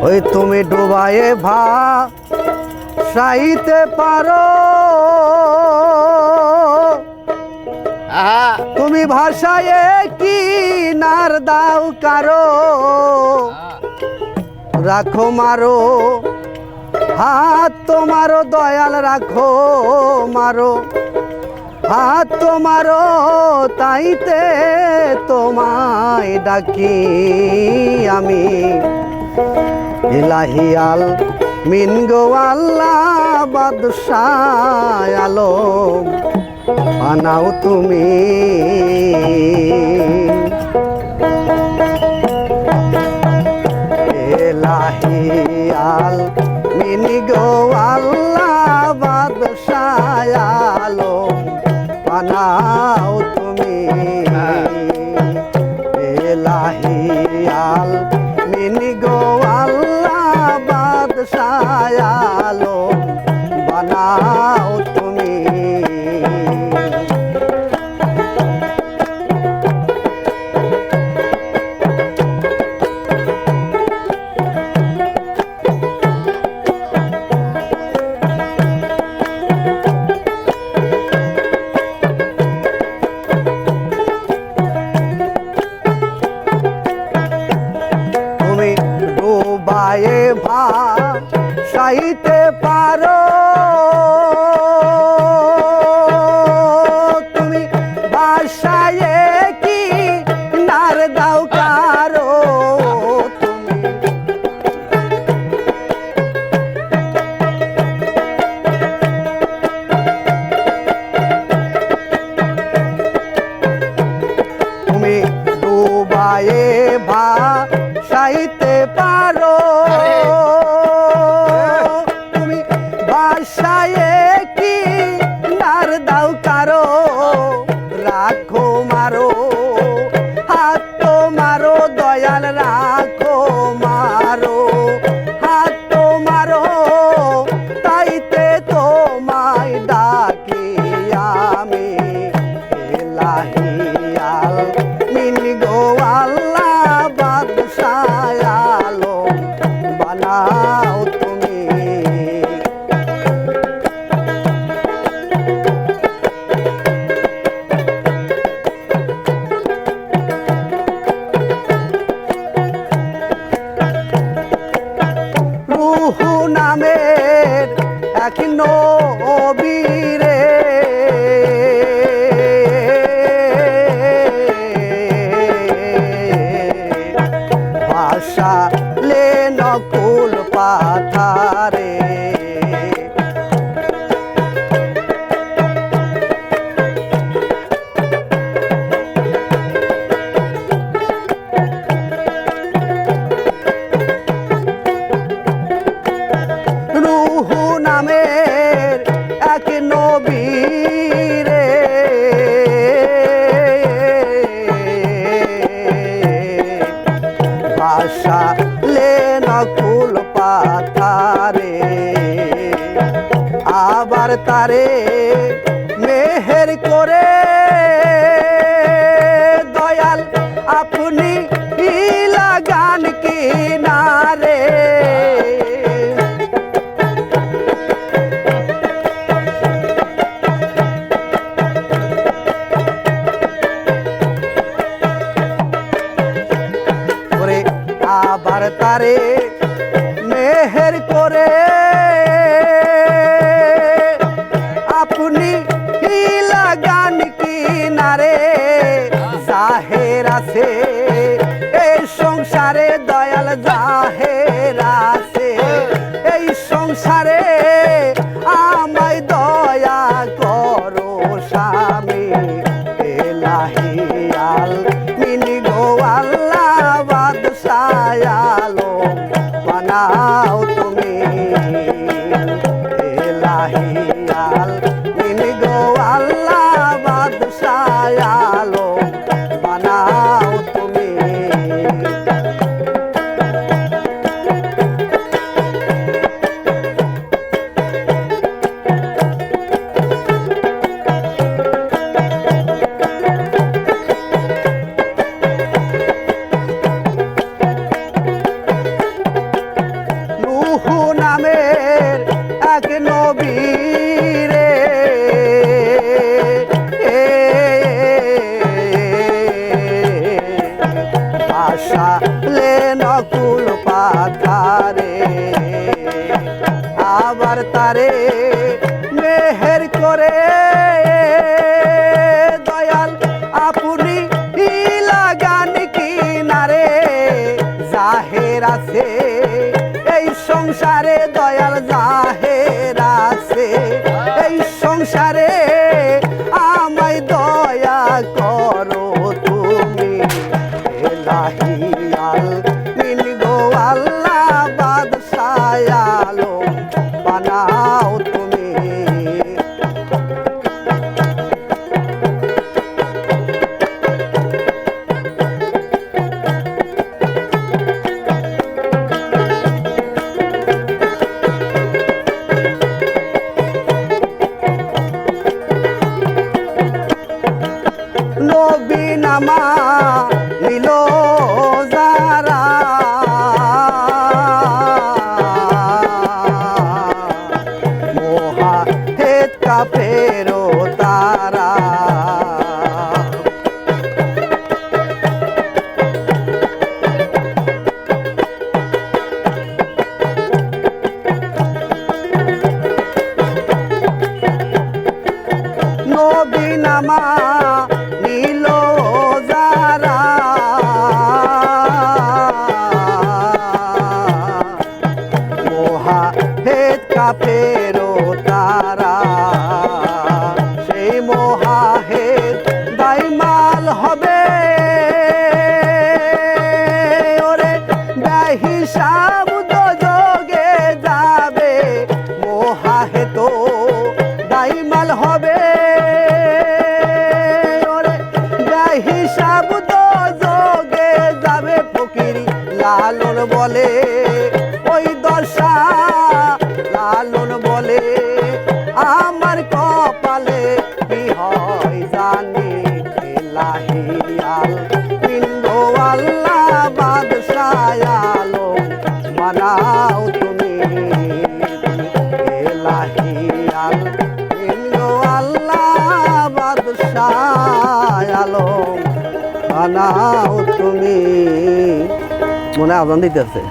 ওই তুমি ডুবায়ে ভাসাইতে পারো, তুমি ভাষায় কি নার দাও কারো, রাখো মারো হাত তোমারো দয়াল, রাখো মারো হাত তোমারো, তাইতে তোমায় ডাকি আমি। ইলাহিয়াল মিন গো আল্লাহ বাদশাহ আলম, বানাও তুমি। ইলাহিয়াল মিন গো আল্লাহ বাদশাহ আলম, বানাও তুমি। ইলাহিয়াল মিন গো আল্লাহ বাদশাহ আলম, বানাও তুমি। ডুবায়ে ভাসাইতে পারো, তুমি ভাষায় কি নার দাও কারো, তুমি ডুবায়ে ভাসাইতে পারো, তুমি ভাষায় কি নার দাও কারো, রাখো মারো হাত তোমারো দয়াল, রাখো মারো হাত তোমারো, তাইতে তোমায় ডাকি আমি। ইলাহিয়াল মিন গো আল্লাহ বাদশাহ আলম, বানাও তুমি। রূহু নামের এক নবী রে, ভাসালে নকুল পাথারে, রূহু নামের এক নবী রে, ভাসালে নকুল পাথারে, আবার তারে মেহের করে দয়াল আপনি লাগান কিনারে। আবার তারে মেহের করে আপনি লাগান কিনারে, জাহের আছে এই সংসারে দয়াল, জাহের আছে এই সংসারে, আমায় দয়া করো স্বামী। ইলাহিয়াল মিন গো আল্লাহ বাদশাহ আলম, বানাও তুমি। ইলাহিয়াল মিন গো আল্লাহ বাদশাহ আলম, বানাও তুমি। নামা নিল যারা মোহা হেত কাফেরো তারা নবী নামা নিল যারা মোহা হেত কাফেরো তারা সেই মোহা হেত দাইমাল হবে ওরে বেহিসাব যোগে যাবে মোহা হেত দাইমাল হবে হিসাব তো যোগে যাবে ফকিরি লালন বলে ওই দশা লালন বলে আমার কপালে কি হয় জানি লাহিয়াল পিন্ডো আল্লাহ বাদশাহ আলম মানাও তুমি লাহিয়াল পিন্ডো আল্লাহ বাদশাহ আলম বানাও তুমি মনে আজান দিতেছে।